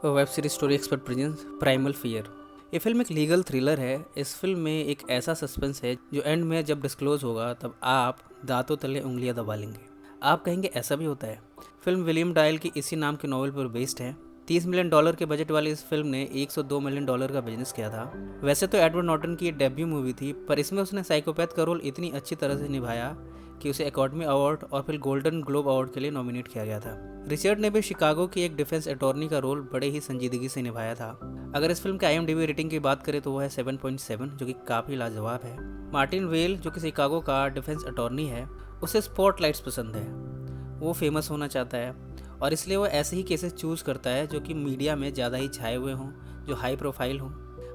Web series story expert presence primal fear. ये film एक legal thriller है। इस फिल्म में एक ऐसा सस्पेंस है जो एंड में जब डिस्क्लोज होगा तब आप दांतों तले उंगलियां दबा लेंगे। आप कहेंगे ऐसा भी होता है। फिल्म विलियम डायल की इसी नाम के नॉवल पर बेस्ड है। $30 मिलियन के बजट वाली इस फिल्म ने $102 मिलियन का बिजनेस किया था। वैसे तो एडवर्ड नॉर्टन की डेब्यू मूवी थी, पर इसमें उसने साइकोपैथ का रोल इतनी अच्छी तरह से निभाया कि उसे एकेडमी अवार्ड और फिर गोल्डन ग्लोब अवार्ड के लिए नॉमिनेट किया गया था। रिचर्ड ने भी शिकागो की एक डिफेंस अटॉर्नी का रोल बड़े ही संजीदगी से निभाया था। अगर इस फिल्म के IMDb रेटिंग की बात करें तो वो है 7.7, जो कि काफ़ी लाजवाब है। मार्टिन वेल, जो कि शिकागो का डिफेंस अटॉर्नी है, उसे स्पॉटलाइट्स पसंद है। वो फेमस होना चाहता है और इसलिए वो ऐसे ही केसेस चूज़ करता है जो कि मीडिया में ज़्यादा ही छाए हुए हों, जो हाई प्रोफाइल हों।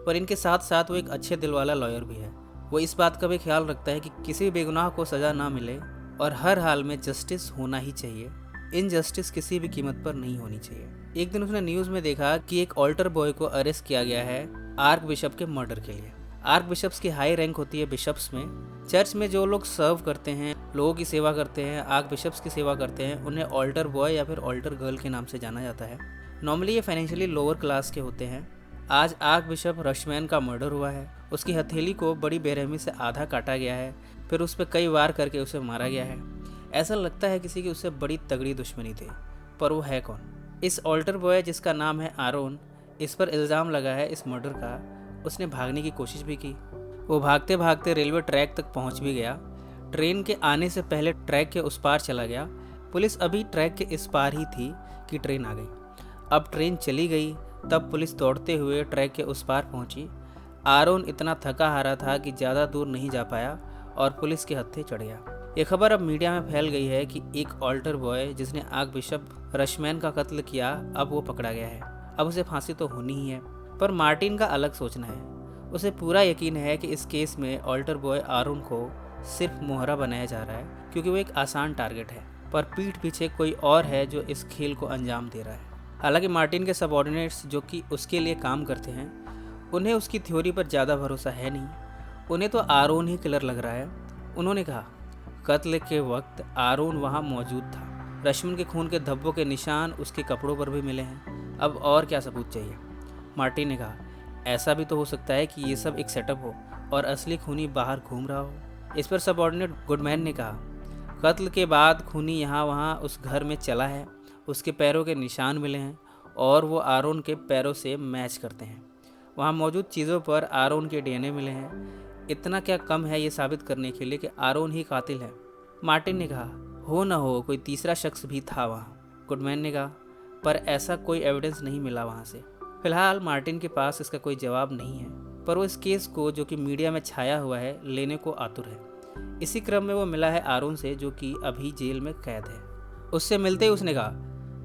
पर इनके साथ साथ वो एक अच्छे दिल वाला लॉयर भी है। वो इस बात का भी ख्याल रखता है कि किसी भी बेगुनाह को सज़ा ना मिले और हर हाल में जस्टिस होना ही चाहिए। इनजस्टिस किसी भी कीमत पर नहीं होनी चाहिए। एक दिन उसने न्यूज़ में देखा कि एक ऑल्टर बॉय को अरेस्ट किया गया है आर्क बिशप के मर्डर के लिए। आर्क बिशप्स की हाई रैंक होती है बिशप्स में। चर्च में जो लोग सर्व करते हैं, लोगों की सेवा करते हैं, आर्क बिशप्स की सेवा करते हैं, उन्हें ऑल्टर बॉय या फिर ऑल्टर गर्ल के नाम से जाना जाता है। नॉर्मली ये फाइनेंशियली लोअर क्लास के होते हैं। आज आर्क बिशप रशमैन का मर्डर हुआ है। उसकी हथेली को बड़ी बेरहमी से आधा काटा गया है, फिर उस पर कई वार करके उसे मारा गया है। ऐसा लगता है किसी की उससे बड़ी तगड़ी दुश्मनी थी, पर वो है कौन? इस ऑल्टर बॉय जिसका नाम है आरोन, इस पर इल्ज़ाम लगा है इस मर्डर का। उसने भागने की कोशिश भी की। वो भागते भागते रेलवे ट्रैक तक पहुंच भी गया। ट्रेन के आने से पहले ट्रैक के उस पार चला गया। पुलिस अभी ट्रैक के इस पार ही थी कि ट्रेन आ गई। अब ट्रेन चली गई, तब पुलिस दौड़ते हुए ट्रैक के उस पार पहुंची। आरोन इतना थका हारा था कि ज़्यादा दूर नहीं जा पाया और पुलिस के हत्थे चढ़ गया। ये खबर अब मीडिया में फैल गई है कि एक ऑल्टर बॉय जिसने आर्क बिशप रशमैन का कत्ल किया, अब वो पकड़ा गया है। अब उसे फांसी तो होनी ही है। पर मार्टिन का अलग सोचना है। उसे पूरा यकीन है कि इस केस में ऑल्टर बॉय आरोन को सिर्फ मोहरा बनाया जा रहा है, क्योंकि वो एक आसान टारगेट है, पर पीठ पीछे कोई और है जो इस खेल को अंजाम दे रहा है। हालांकि मार्टिन के सबऑर्डिनेट्स जो कि उसके लिए काम करते हैं, उन्हें उसकी थ्योरी पर ज़्यादा भरोसा है नहीं। उन्हें तो आरोन ही किलर लग रहा है। उन्होंने कहा, कत्ल के वक्त आरोन वहाँ मौजूद था। रशमन के खून के धब्बों के निशान उसके कपड़ों पर भी मिले हैं। अब और क्या सबूत चाहिए? मार्टिन ने कहा, ऐसा भी तो हो सकता है कि ये सब एक सेटअप हो और असली खूनी बाहर घूम रहा हो। इस पर सबऑर्डिनेट गुडमैन ने कहा, कत्ल के बाद खूनी यहाँ वहाँ उस घर में चला है। उसके पैरों के निशान मिले हैं और वो आरोन के पैरों से मैच करते हैं। वहाँ मौजूद चीज़ों पर आरोन के DNA मिले हैं। इतना क्या कम है ये साबित करने के लिए कि आरोन ही कातिल है? मार्टिन ने कहा, हो न हो कोई तीसरा शख्स भी था वहाँ। गुडमैन ने कहा, पर ऐसा कोई एविडेंस नहीं मिला वहाँ से। फिलहाल मार्टिन के पास इसका कोई जवाब नहीं है, पर वो इस केस को, जो कि मीडिया में छाया हुआ है, लेने को आतुर है। इसी क्रम में वो मिला है आरोन से, जो कि अभी जेल में कैद है। उससे मिलते ही उसने कहा,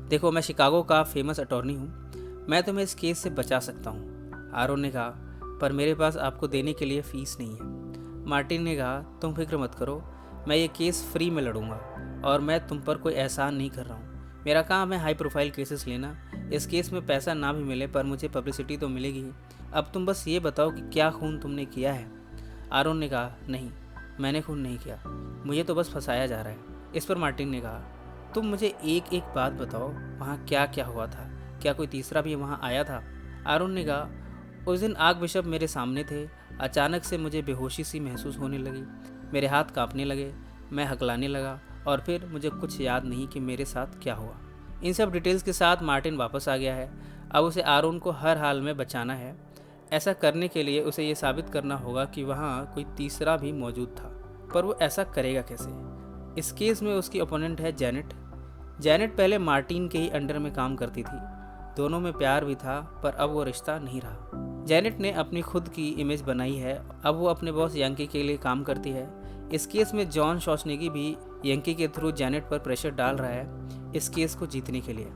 देखो, मैं शिकागो का फेमस अटॉर्नी हूँ, मैं तुम्हें इस केस से बचा सकता हूँ। आरोन ने कहा, पर मेरे पास आपको देने के लिए फ़ीस नहीं है। मार्टिन ने कहा, तुम फिक्र मत करो, मैं ये केस फ्री में लड़ूंगा और मैं तुम पर कोई एहसान नहीं कर रहा हूँ। मेरा काम है हाई प्रोफाइल केसेस लेना। इस केस में पैसा ना भी मिले पर मुझे पब्लिसिटी तो मिलेगी ही। अब तुम बस ये बताओ कि क्या खून तुमने किया है? आरोन ने कहा, नहीं, मैंने खून नहीं किया, मुझे तो बस फंसाया जा रहा है। इस पर मार्टिन ने कहा, तुम मुझे एक एक बात बताओ, वहाँ क्या क्या हुआ था? क्या कोई तीसरा भी वहाँ आया था? आरोन ने कहा, उस दिन आर्क बिशप मेरे सामने थे। अचानक से मुझे बेहोशी सी महसूस होने लगी। मेरे हाथ कांपने लगे, मैं हकलाने लगा और फिर मुझे कुछ याद नहीं कि मेरे साथ क्या हुआ। इन सब डिटेल्स के साथ मार्टिन वापस आ गया है। अब उसे आरोन को हर हाल में बचाना है। ऐसा करने के लिए उसे ये साबित करना होगा कि वहाँ कोई तीसरा भी मौजूद था। पर वो ऐसा करेगा कैसे? इस केस में उसकी ओपोनेंट है जेनेट। जेनेट पहले मार्टिन के ही अंडर में काम करती थी। दोनों में प्यार भी था, पर अब वो रिश्ता नहीं रहा। जेनेट ने अपनी खुद की इमेज बनाई है। अब वो अपने बॉस यंकी के लिए काम करती है। इस केस में जॉन शॉशनेगी भी यंकी के थ्रू जेनेट पर प्रेशर डाल रहा है इस केस को जीतने के लिए।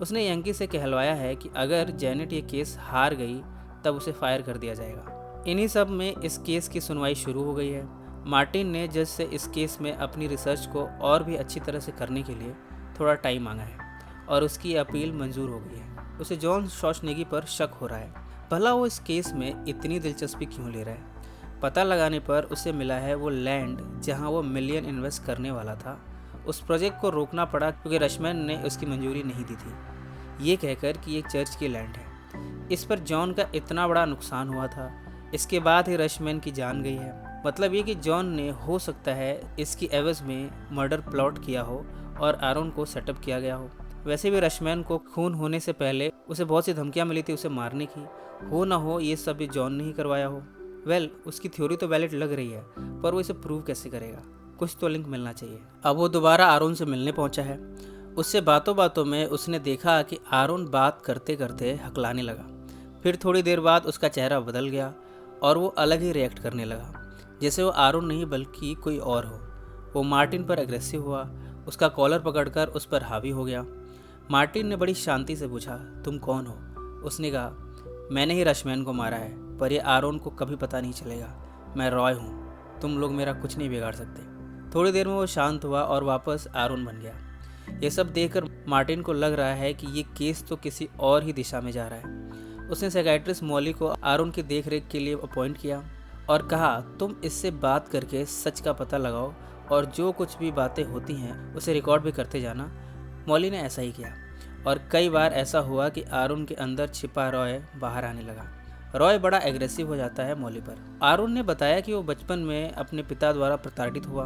उसने यंकी से कहलवाया है कि अगर जेनेट ये केस हार गई तब उसे फायर कर दिया जाएगा। इन्हीं सब में इस केस की सुनवाई शुरू हो गई है। मार्टिन ने जज से इस केस में अपनी रिसर्च को और भी अच्छी तरह से करने के लिए थोड़ा टाइम मांगा है और उसकी अपील मंजूर हो गई है। उसे जॉन शॉशनेगी पर शक हो रहा है। भला वो इस केस में इतनी दिलचस्पी क्यों ले रहा है? पता लगाने पर उसे मिला है वो लैंड जहां वो मिलियन इन्वेस्ट करने वाला था। उस प्रोजेक्ट को रोकना पड़ा क्योंकि रशमैन ने उसकी मंजूरी नहीं दी थी। ये कहकर कि ये चर्च की लैंड है। इस पर जॉन का इतना बड़ा नुकसान हुआ था, इसके बाद ही रशमैन की जान गई है। मतलब ये कि जॉन ने हो सकता है इसकी एवज में मर्डर प्लॉट किया हो और आरोन को सेटअप किया गया हो। वैसे भी रशमैन को खून होने से पहले उसे बहुत सी धमकियां मिली थी उसे मारने की। हो ना हो ये सब भी जॉन ने ही करवाया हो। उसकी थ्योरी तो वैलिड लग रही है, पर वो इसे प्रूव कैसे करेगा? कुछ तो लिंक मिलना चाहिए। अब वो दोबारा आरोन से मिलने पहुंचा है। उससे बातों बातों में उसने देखा कि आरोन बात करते करते हकलाने लगा। फिर थोड़ी देर बाद उसका चेहरा बदल गया और वो अलग ही रिएक्ट करने लगा, जैसे वो आरोन नहीं बल्कि कोई और हो। वो मार्टिन पर एग्रेसिव हुआ, उसका कॉलर पकड़कर उस पर हावी हो गया। मार्टिन ने बड़ी शांति से पूछा, तुम कौन हो? उसने कहा, मैंने ही रशमैन को मारा है, पर ये आरोन को कभी पता नहीं चलेगा। मैं रॉय हूँ, तुम लोग मेरा कुछ नहीं बिगाड़ सकते। थोड़ी देर में वो शांत हुआ और वापस आरोन बन गया। ये सब देखकर मार्टिन को लग रहा है कि ये केस तो किसी और ही दिशा में जा रहा है। उसने साइकियाट्रिस्ट मॉली को आरोन की देखरेख के लिए अपॉइंट किया और कहा, तुम इससे बात करके सच का पता लगाओ और जो कुछ भी बातें होती हैं उसे रिकॉर्ड भी करते जाना। मॉली ने ऐसा ही किया और कई बार ऐसा हुआ कि आरोन के अंदर छिपा रॉय बाहर आने लगा। रॉय बड़ा एग्रेसिव हो जाता है मॉली पर। आरोन ने बताया कि वो बचपन में अपने पिता द्वारा प्रताड़ित हुआ,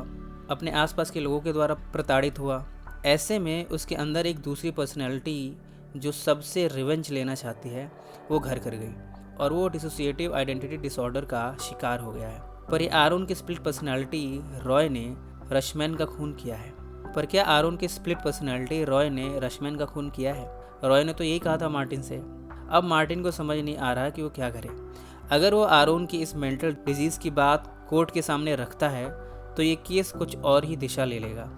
अपने आसपास के लोगों के द्वारा प्रताड़ित हुआ। ऐसे में उसके अंदर एक दूसरी पर्सनैलिटी जो सबसे रिवेंज लेना चाहती है वो घर कर गई और वो डिसोसिएटिव आइडेंटिटी डिसऑर्डर का शिकार हो गया है। पर ये आरोन की स्प्लिट पर्सनैलिटी रॉय ने रशमैन का खून किया है। पर क्या आरोन की स्प्लिट पर्सनैलिटी रॉय ने रशमैन का खून किया है? रॉय ने तो यही कहा था मार्टिन से। अब मार्टिन को समझ नहीं आ रहा कि वो क्या करे। अगर वो आरोन की इस मेंटल डिजीज़ की बात कोर्ट के सामने रखता है तो ये केस कुछ और ही दिशा ले लेगा।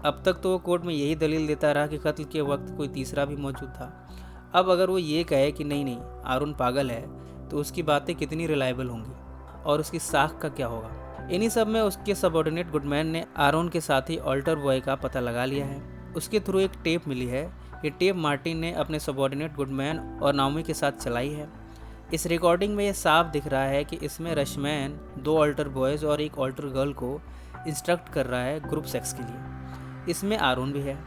अब तक तो वो कोर्ट में यही दलील देता रहा कि कत्ल के वक्त कोई तीसरा भी मौजूद था। अब अगर वो ये कहे कि नहीं आरोन पागल है तो उसकी बातें कितनी रिलायबल होंगी और उसकी साख का क्या होगा? इन्हीं सब में उसके सबऑर्डिनेट गुडमैन ने आरोन के साथ ही ऑल्टर बॉय का पता लगा लिया है। उसके थ्रू एक टेप मिली है। ये टेप मार्टिन ने अपने सबऑर्डिनेट गुडमैन और नाओमी के साथ चलाई है। इस रिकॉर्डिंग में ये साफ दिख रहा है कि इसमें रशमैन 2 ऑल्टर बॉयज़ और एक ऑल्टर गर्ल को इंस्ट्रक्ट कर रहा है ग्रुप सेक्स के लिए। इसमें आरोन भी है।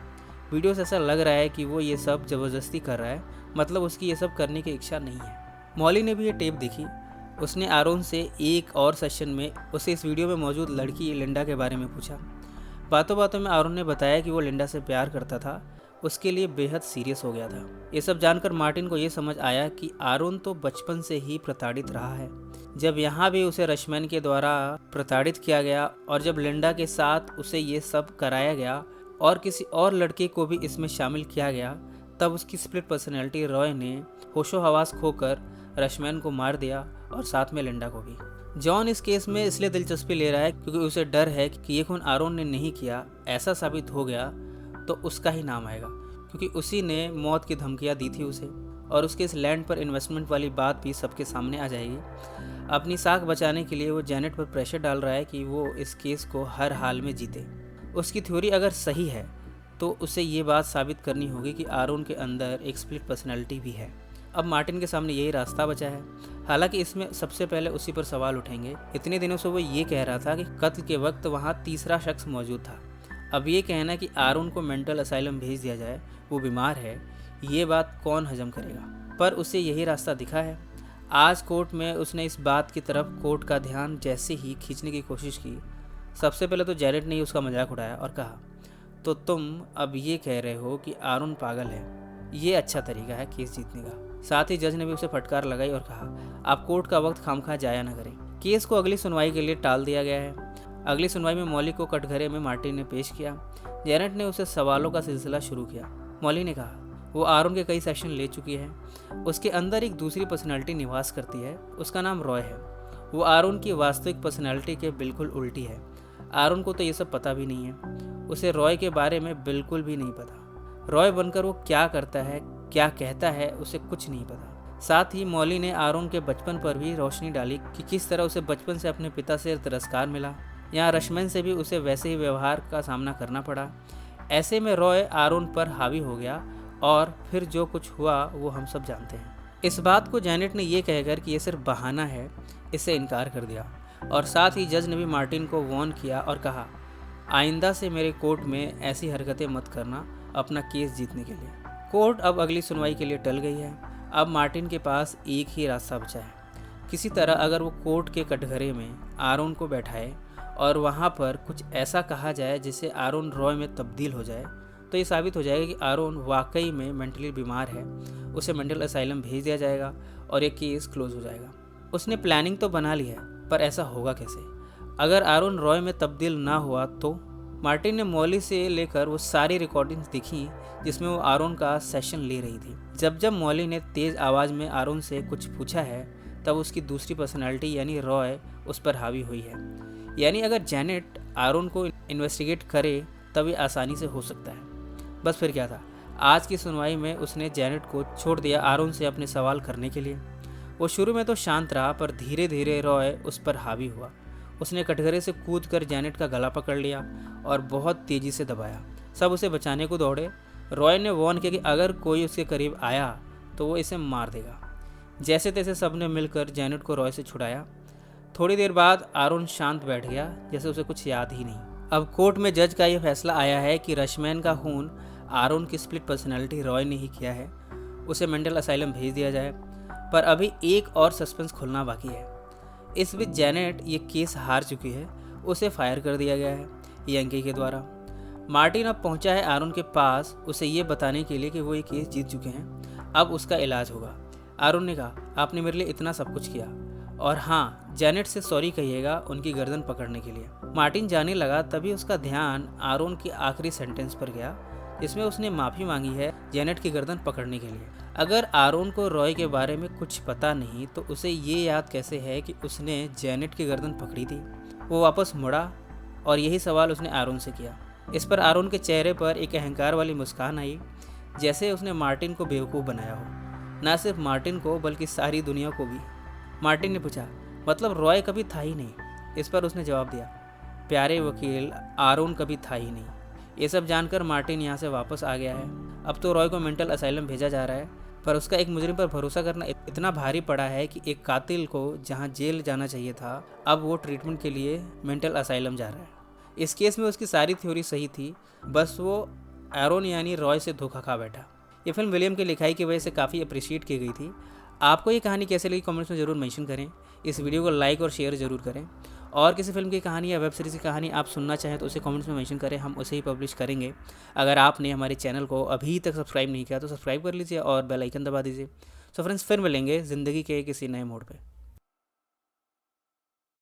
वीडियो से ऐसा लग रहा है कि वो ये सब ज़बरदस्ती कर रहा है, मतलब उसकी ये सब करने की इच्छा नहीं है। मॉली ने भी ये टेप देखी। उसने आरोन से एक और सेशन में उसे इस वीडियो में मौजूद लड़की लिंडा के बारे में पूछा। बातों बातों में आरोन ने बताया कि वो लिंडा से प्यार करता था, उसके लिए बेहद सीरियस हो गया था। ये सब जानकर मार्टिन को ये समझ आया कि आरोन तो बचपन से ही प्रताड़ित रहा है। जब यहाँ भी उसे रशमैन के द्वारा प्रताड़ित किया गया और जब लिंडा के साथ उसे ये सब कराया गया और किसी और लड़के को भी इसमें शामिल किया गया, तब उसकी स्प्लिट पर्सनैलिटी रॉय ने होशो हवास खोकर रशमैन को मार दिया और साथ में लिंडा को भी। जॉन इस केस में इसलिए दिलचस्पी ले रहा है क्योंकि उसे डर है कि ये खून आरोन ने नहीं किया। ऐसा साबित हो गया तो उसका ही नाम आएगा, क्योंकि उसी ने मौत की धमकियाँ दी थी उसे, और उसके इस लैंड पर इन्वेस्टमेंट वाली बात भी सबके सामने आ जाएगी। अपनी साख बचाने के लिए वो जेनेट पर प्रेशर डाल रहा है कि वो इस केस को हर हाल में जीते। उसकी थ्योरी अगर सही है तो उसे ये बात साबित करनी होगी कि आरोन के अंदर एक स्प्लिट पर्सनैलिटी भी है। अब मार्टिन के सामने यही रास्ता बचा है। हालांकि इसमें सबसे पहले उसी पर सवाल उठेंगे। इतने दिनों से वो ये कह रहा था कि कत्ल के वक्त वहाँ तीसरा शख्स मौजूद था। अब ये कहना कि आरोन को मेंटल असाइलम भेज दिया जाए, वो बीमार है, ये बात कौन हजम करेगा? पर उसे यही रास्ता दिखा है। आज कोर्ट में उसने इस बात की तरफ कोर्ट का ध्यान जैसे ही खींचने की कोशिश की, सबसे पहले तो जेनेट ने ही उसका मजाक उड़ाया और कहा, तो तुम अब ये कह रहे हो कि आरोन पागल है? ये अच्छा तरीका है केस जीतने का। साथ ही जज ने भी उसे फटकार लगाई और कहा, आप कोर्ट का वक्त खामखा जाया न करें। केस को अगली सुनवाई के लिए टाल दिया गया है। अगली सुनवाई में मॉली को कटघरे में मार्टिन ने पेश किया। जेनेट ने उसे सवालों का सिलसिला शुरू किया। मॉली ने कहा वो आरोन के कई सेशन ले चुकी है। उसके अंदर एक दूसरी पर्सनैलिटी निवास करती है, उसका नाम रॉय है। वो आरोन की वास्तविक पर्सनैलिटी के बिल्कुल उल्टी है। आरोन को तो ये सब पता भी नहीं है। उसे रॉय के बारे में बिल्कुल भी नहीं पता। रॉय बनकर वो क्या करता है, क्या कहता है, उसे कुछ नहीं पता। साथ ही मॉली ने आरोन के बचपन पर भी रोशनी डाली कि किस तरह उसे बचपन से अपने पिता से तिरस्कार मिला। यहाँ रशमैन से भी उसे वैसे ही व्यवहार का सामना करना पड़ा। ऐसे में रॉय आरोन पर हावी हो गया और फिर जो कुछ हुआ वो हम सब जानते हैं। इस बात को जेनेट ने यह कहकर कि ये सिर्फ बहाना है, इससे इनकार कर दिया। और साथ ही जज ने भी मार्टिन को वार्न किया और कहा, आइंदा से मेरे कोर्ट में ऐसी हरकतें मत करना अपना केस जीतने के लिए। कोर्ट अब अगली सुनवाई के लिए टल गई है। अब मार्टिन के पास एक ही रास्ता बचा है। किसी तरह अगर वो कोर्ट के कटघरे में आरोन को बैठाए और वहाँ पर कुछ ऐसा कहा जाए जिससे आरोन रॉय में तब्दील हो जाए, तो ये साबित हो जाएगा कि आरोन वाकई में मेंटली बीमार है। उसे मेंटल असाइलम भेज दिया जाएगा और ये केस क्लोज हो जाएगा। उसने प्लानिंग तो बना ली है, पर ऐसा होगा कैसे? अगर आरोन रॉय में तब्दील ना हुआ तो? मार्टिन ने मॉली से लेकर वो सारी रिकॉर्डिंग्स देखी जिसमें वो आरोन का सेशन ले रही थी। जब जब मॉली ने तेज़ आवाज़ में आरोन से कुछ पूछा है, तब उसकी दूसरी पर्सनालिटी यानी रॉय उस पर हावी हुई है। यानी अगर जैनेट आरोन को इन्वेस्टिगेट करे तब ये आसानी से हो सकता है। बस फिर क्या था, आज की सुनवाई में उसने जैनेट को छोड़ दिया आरोन से अपने सवाल करने के लिए। वो शुरू में तो शांत रहा, पर धीरे धीरे रॉय उस पर हावी हुआ। उसने कटघरे से कूदकर जैनेट का गला पकड़ लिया और बहुत तेज़ी से दबाया। सब उसे बचाने को दौड़े। रॉय ने वार्न किया कि अगर कोई उसके करीब आया तो वो इसे मार देगा। जैसे तैसे सब ने मिलकर जैनेट को रॉय से छुड़ाया। थोड़ी देर बाद आरोन शांत बैठ गया, जैसे उसे कुछ याद ही नहीं। अब कोर्ट में जज का यह फैसला आया है कि रशमैन का खून आरोन की स्प्लिट पर्सनैलिटी रॉय ने ही किया है। उसे मेंटल असाइलम भेज दिया जाए। पर अभी एक और सस्पेंस खुलना बाकी है। इस बीच जैनेट ये केस हार चुकी है। उसे फायर कर दिया गया है यंकी के द्वारा। मार्टिन अब पहुंचा है आरोन के पास उसे ये बताने के लिए कि वो ये केस जीत चुके हैं। अब उसका इलाज होगा। आरोन ने कहा, आपने मेरे लिए इतना सब कुछ किया, और हाँ, जैनेट से सॉरी कहिएगा उनकी गर्दन पकड़ने के लिए। मार्टिन जाने लगा, तभी उसका ध्यान आरोन की आखिरी सेंटेंस पर गया जिसमें उसने माफ़ी मांगी है जैनेट की गर्दन पकड़ने के लिए। अगर आरोन को रॉय के बारे में कुछ पता नहीं तो उसे ये याद कैसे है कि उसने जैनेट की गर्दन पकड़ी थी? वो वापस मुड़ा और यही सवाल उसने आरोन से किया। इस पर आरोन के चेहरे पर एक अहंकार वाली मुस्कान आई, जैसे उसने मार्टिन को बेवकूफ़ बनाया हो। ना सिर्फ मार्टिन को बल्कि सारी दुनिया को भी। मार्टिन ने पूछा, मतलब रॉय कभी था ही नहीं? इस पर उसने जवाब दिया, प्यारे वकील, आरोन कभी था ही नहीं। ये सब जानकर मार्टिन यहाँ से वापस आ गया है। अब तो रॉय को मेंटल असाइलम भेजा जा रहा है, पर उसका एक मुजरिम पर भरोसा करना इतना भारी पड़ा है कि एक कातिल को जहाँ जेल जाना चाहिए था, अब वो ट्रीटमेंट के लिए मेंटल असाइलम जा रहा है। इस केस में उसकी सारी थ्योरी सही थी, बस वो आरोन यानी रॉय से धोखा खा बैठा। ये फिल्म विलियम की लिखाई की वजह से काफ़ी अप्रिशिएट की गई थी। आपको ये कहानी कैसे लगी कमेंट्स में ज़रूर मेंशन करें। इस वीडियो को लाइक और शेयर ज़रूर करें। और किसी फिल्म की कहानी या वेब सीरीज़ की कहानी आप सुनना चाहें तो उसे कमेंट्स में मेंशन करें, हम उसे ही पब्लिश करेंगे। अगर आपने हमारे चैनल को अभी तक सब्सक्राइब नहीं किया तो सब्सक्राइब कर लीजिए और बेल आइकन दबा दीजिए। सो फ्रेंड्स, फिर मिलेंगे ज़िंदगी के किसी नए मोड़ पे।